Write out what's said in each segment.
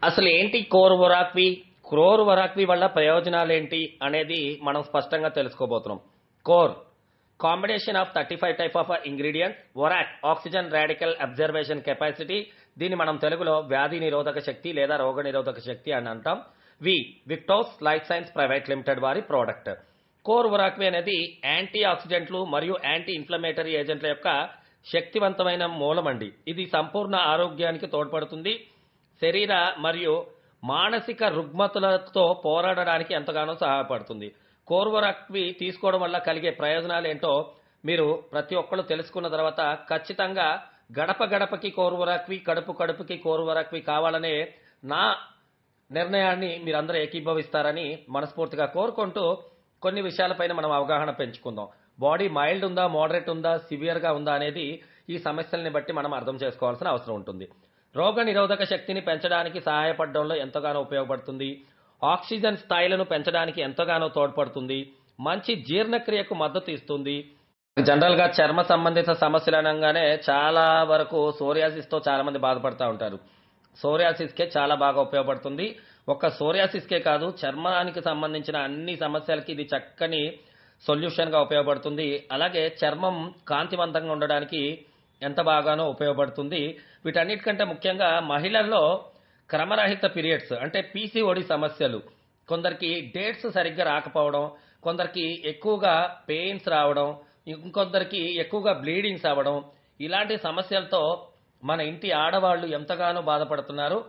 అసలు ఏంటి కోర్ వరాక్వి? క్రోర్ వరాక్వి వల్ల ప్రయోజనాలు ఏంటి అనేది మనం స్పష్టంగా తెలుసుకోబోతున్నాం. Core combination of 35 type of ingredients. ORAC oxygen radical observation capacity. దీన్ని మనం తెలుగులో వ్యాధి నిరోధక శక్తి లేదా రోగ నిరోధక శక్తి అని అంటాం. విక్టోస్ లైఫ్ సైన్స్ ప్రైవేట్ లిమిటెడ్ వారి ప్రోడక్ట్. కోర్ వరాక్వి అనేది యాంటీ ఆక్సిడెంట్లు మరియు యాంటీ ఇన్ఫ్లమేటరీ ఏజెంట్ల యొక్క శక్తివంతమైన మూలం అండి. ఇది సంపూర్ణ ఆరోగ్యానికి తోడ్పడుతుంది. శరీర మరియు మానసిక రుగ్మతులతో పోరాడడానికి ఎంతగానో సహాయపడుతుంది. కోర్వరాక్వి తీసుకోవడం వల్ల కలిగే ప్రయోజనాలు ఏంటో మీరు ప్రతి ఒక్కరు తెలుసుకున్న తర్వాత ఖచ్చితంగా గడప గడపకి కోర్వరాక్వి, కడుపు కడుపుకి కోర్వరాక్వి కావాలనే నా నిర్ణయాన్ని మీరందరూ ఏకీభవిస్తారని మనస్ఫూర్తిగా కోరుకుంటూ కొన్ని విషయాలపైన మనం అవగాహన పెంచుకుందాం. బాడీ మైల్డ్ ఉందా, మోడరేట్ ఉందా, సివియర్గా ఉందా అనేది ఈ సమస్యల్ని బట్టి మనం అర్థం చేసుకోవాల్సిన అవసరం ఉంటుంది. రోగ నిరోధక శక్తిని పెంచడానికి సహాయపడడంలో ఎంతగానో ఉపయోగపడుతుంది. ఆక్సిజన్ స్థాయిలను పెంచడానికి ఎంతగానో తోడ్పడుతుంది. మంచి జీర్ణక్రియకు మద్దతు ఇస్తుంది. జనరల్గా చర్మ సంబంధిత సమస్యలు అనగానే చాలా వరకు సోరియాసిస్తో చాలా మంది బాధపడుతూ ఉంటారు. సోరియాసిస్కే చాలా బాగా ఉపయోగపడుతుంది. ఒక్క సోరియాసిస్కే కాదు, చర్మానికి సంబంధించిన అన్ని సమస్యలకి ఇది చక్కని సొల్యూషన్గా ఉపయోగపడుతుంది. అలాగే చర్మం కాంతివంతంగా ఉండడానికి ఎంత బాగానో ఉపయోగపడుతుంది. వీటన్నిటికంటే ముఖ్యంగా మహిళల్లో క్రమరహిత పీరియడ్స్ అంటే పీసీఓడి సమస్యలు, కొందరికి డేట్స్ సరిగ్గా రాకపోవడం, కొందరికి ఎక్కువగా పెయిన్స్ రావడం, ఇంకొందరికి ఎక్కువగా బ్లీడింగ్స్ అవ్వడం, ఇలాంటి సమస్యలతో మన ఇంటి ఆడవాళ్ళు ఎంతగానో బాధపడుతున్నారు.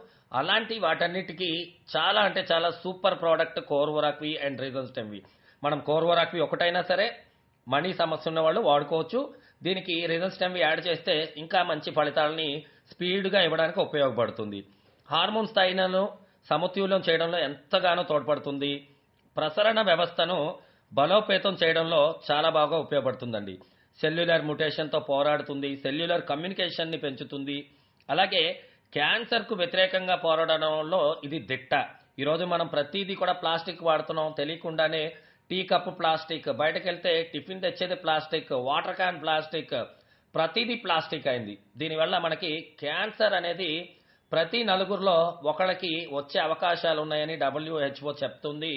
అలాంటి వాటన్నిటికీ చాలా అంటే చాలా సూపర్ ప్రోడక్ట్ కోర్వరాక్వి అండ్ రీజన్స్టెమ్వి. మనం కోర్వరాక్వి ఒకటైనా సరే మనీ సమస్య ఉన్న వాళ్ళు వాడుకోవచ్చు. దీనికి రీజన్స్టెమ్వి యాడ్ చేస్తే ఇంకా మంచి ఫలితాలని స్పీడ్గా ఇవ్వడానికి ఉపయోగపడుతుంది. హార్మోన్ స్థాయిలను సమతుల్యం చేయడంలో ఎంతగానో తోడ్పడుతుంది. ప్రసరణ వ్యవస్థను బలోపేతం చేయడంలో చాలా బాగా ఉపయోగపడుతుందండి. సెల్యులర్ మ్యుటేషన్తో పోరాడుతుంది. సెల్యులర్ కమ్యూనికేషన్ని పెంచుతుంది. అలాగే క్యాన్సర్కు వ్యతిరేకంగా పోరాడడంలో ఇది దిట్ట. ఈరోజు మనం ప్రతిదీ కూడా ప్లాస్టిక్ వాడుతున్నాం. తెలియకుండానే టీ కప్పు ప్లాస్టిక్, బయటకు వెళ్తే టిఫిన్ తెచ్చేది ప్లాస్టిక్, వాటర్ క్యాన్ ప్లాస్టిక్, ప్రతిదీ ప్లాస్టిక్ అయింది. దీనివల్ల మనకి క్యాన్సర్ అనేది ప్రతి నలుగురిలో ఒకళ్ళకి వచ్చే అవకాశాలు ఉన్నాయని WHO చెప్తుంది.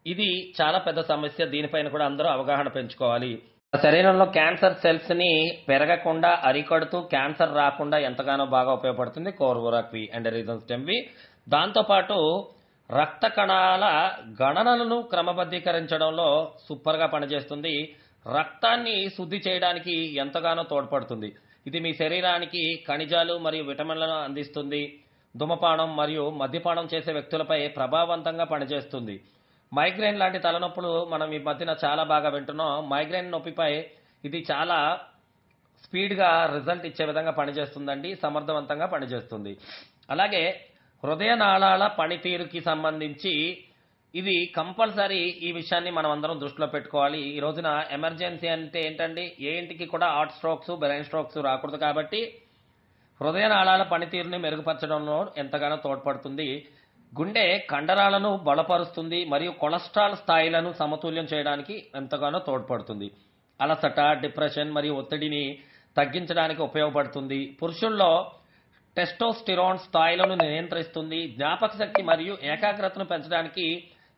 ఇది చాలా పెద్ద సమస్య. దీనిపైన కూడా అందరూ అవగాహన పెంచుకోవాలి. శరీరంలో క్యాన్సర్ సెల్స్ ని పెరగకుండా అరికడుతూ క్యాన్సర్ రాకుండా ఎంతగానో బాగా ఉపయోగపడుతుంది కోర్వరాక్వి అండ్ రీజన్స్టెమ్వి. దాంతోపాటు రక్త కణాల గణనలను క్రమబద్ధీకరించడంలో సూపర్గా పనిచేస్తుంది. రక్తాన్ని శుద్ధి చేయడానికి ఎంతగానో తోడ్పడుతుంది. ఇది మీ శరీరానికి ఖనిజాలు మరియు విటమిన్లను అందిస్తుంది. ధూమపానం మరియు మద్యపానం చేసే వ్యక్తులపై ప్రభావవంతంగా పనిచేస్తుంది. మైగ్రేన్ లాంటి తలనొప్పులు మనం ఈ మధ్యన చాలా బాగా వింటున్నాం. మైగ్రేన్ నొప్పిపై ఇది చాలా స్పీడ్గా రిజల్ట్ ఇచ్చే విధంగా పనిచేస్తుందండి. సమర్థవంతంగా పనిచేస్తుంది. అలాగే హృదయ నాళాల పనితీరుకి సంబంధించి ఇది కంపల్సరీ. ఈ విషయాన్ని మనం అందరం దృష్టిలో పెట్టుకోవాలి. ఈ రోజున ఎమర్జెన్సీ అంటే ఏంటండి, ఏ ఇంటికి కూడా హార్ట్ స్ట్రోక్స్, బ్రెయిన్ స్ట్రోక్స్ రాకూడదు. కాబట్టి హృదయ నాళాల పనితీరుని మెరుగుపరచడంలో ఎంతగానో తోడ్పడుతుంది. గుండె కండరాలను బలపరుస్తుంది మరియు కొలెస్ట్రాల్ స్థాయిలను సమతుల్యం చేయడానికి ఎంతగానో తోడ్పడుతుంది. అలసట, డిప్రెషన్ మరియు ఒత్తిడిని తగ్గించడానికి ఉపయోగపడుతుంది. పురుషుల్లో టెస్టోస్టిరాన్ స్థాయిలను నియంత్రిస్తుంది. జ్ఞాపక శక్తి మరియు ఏకాగ్రతను పెంచడానికి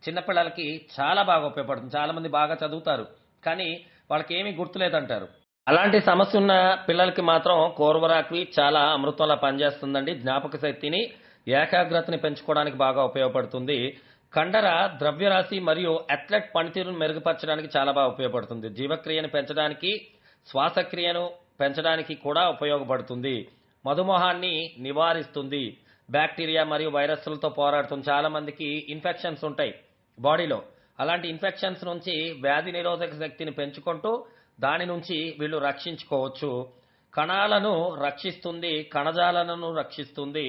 చిన్నపిల్లలకి చాలా బాగా ఉపయోగపడుతుంది. చాలా మంది బాగా చదువుతారు కానీ వాళ్ళకి ఏమీ గుర్తులేదంటారు. అలాంటి సమస్య ఉన్న పిల్లలకి మాత్రం కోర్వరాక్వి చాలా అమృతంలా పనిచేస్తుందండి. జ్ఞాపక శక్తిని, ఏకాగ్రతని పెంచుకోవడానికి బాగా ఉపయోగపడుతుంది. కండర ద్రవ్యరాశి మరియు అథ్లెట్ పనితీరును మెరుగుపరచడానికి చాలా బాగా ఉపయోగపడుతుంది. జీవక్రియను పెంచడానికి, శ్వాసక్రియను పెంచడానికి కూడా ఉపయోగపడుతుంది. మధుమేహాన్ని నివారిస్తుంది. బ్యాక్టీరియా మరియు వైరస్లతో పోరాడుతుంది. చాలా మందికి ఇన్ఫెక్షన్స్ ఉంటాయి బాడీలో. అలాంటి ఇన్ఫెక్షన్స్ నుంచి వ్యాధి నిరోధక శక్తిని పెంచుకుంటూ దాని నుంచి వీళ్ళు రక్షించుకోవచ్చు. కణాలను రక్షిస్తుంది, కణజాలను రక్షిస్తుంది,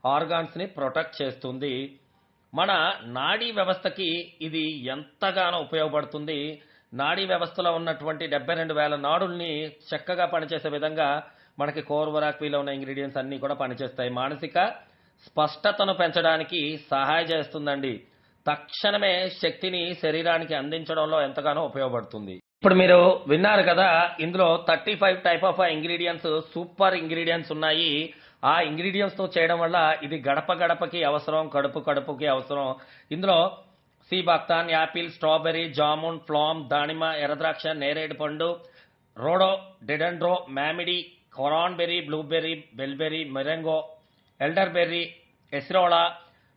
ఆర్గాన్స్ని ప్రొటెక్ట్ చేస్తుంది. మన నాడీ వ్యవస్థకి ఇది ఎంతగానో ఉపయోగపడుతుంది. నాడీ వ్యవస్థలో ఉన్నటువంటి 72,000 నాడుల్ని చక్కగా పనిచేసే విధంగా మనకి కోర్వరాక్విలో ఉన్న ఇంగ్రీడియంట్స్ అన్నీ కూడా పనిచేస్తాయి. మానసిక స్పష్టతను పెంచడానికి సహాయం చేస్తుందండి. తక్షణమే శక్తిని శరీరానికి అందించడంలో ఎంతగానో ఉపయోగపడుతుంది. ఇప్పుడు మీరు విన్నారు కదా, ఇందులో 35 type of ingredients, super ingredients ఉన్నాయి. ఆ ఇంగ్రీడియంట్స్తో చేయడం వల్ల ఇది గడప గడపకి అవసరం, కడుపు కడుపుకి అవసరం. ఇందులో sea buckthorn, apple, strawberry, jamun, plum, దానిమ్మ, ఎర్రద్రాక్ష, నేరేడు పండు, రోడో, డెడెండ్రో, మామిడి, కొరాన్బెర్రీ, బ్లూబెర్రీ, బెల్బెర్రీ, మెరెంగో, elderberry, acerola,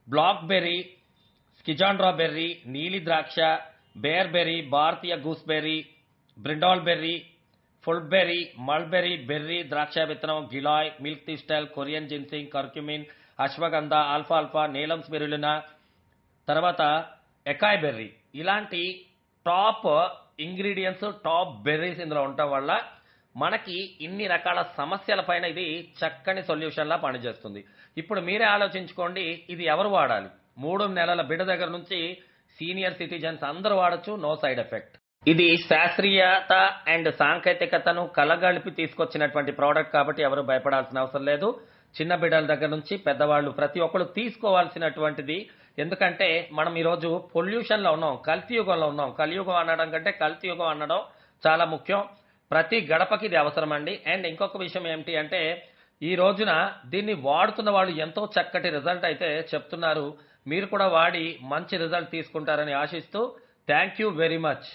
blackberry, schisandra berry, నీలి ద్రాక్ష, బేర్బెర్రీ, భారతీయ gooseberry, brindall berry, fullberry, mulberry, berry, ద్రాక్ష విత్తనం, giloy, milk thistle, Korean ginseng, curcumin, ashwagandha, ఆల్ఫాల్ఫా, నీలం స్పిరులినా, తర్వాత ఎకాయ్ బెర్రీ. ఇలాంటి టాప్ ఇంగ్రీడియంట్స్, టాప్ బెర్రీస్ ఇందులో ఉండటం వల్ల మనకి ఇన్ని రకాల సమస్యల పైన ఇది చక్కని సొల్యూషన్లా పనిచేస్తుంది. ఇప్పుడు మీరే ఆలోచించుకోండి, ఇది ఎవరు వాడాలి? 3 నెలల బిడ్డ దగ్గర నుంచి సీనియర్ సిటిజన్స్ అందరూ వాడచ్చు, నో సైడ్ ఎఫెక్ట్. ఇది శాస్త్రీయత అండ్ సాంకేతికతను కలగలిపి తీసుకొచ్చినటువంటి ప్రోడక్ట్ కాబట్టి ఎవరు భయపడాల్సిన అవసరం లేదు. చిన్న బిడ్డల దగ్గర నుంచి పెద్దవాళ్ళు ప్రతి ఒక్కరు తీసుకోవాల్సినటువంటిది. ఎందుకంటే మనం ఈరోజు పొల్యూషన్లో ఉన్నాం, కల్తీ యుగంలో ఉన్నాం. కలియుగం అనడం కంటే కల్తీ యుగం అనడం చాలా ముఖ్యం. ప్రతి గడపకి ఇది అవసరం అండి. అండ్ ఇంకొక విషయం ఏమిటి అంటే, ఈ రోజున దీన్ని వాడుతున్న వాళ్ళు ఎంతో చక్కటి రిజల్ట్ అయితే చెప్తున్నారు. మీరు కూడా వాడి మంచి రిజల్ట్ తీసుకుంటారని ఆశిస్తూ థ్యాంక్ యూ వెరీ మచ్.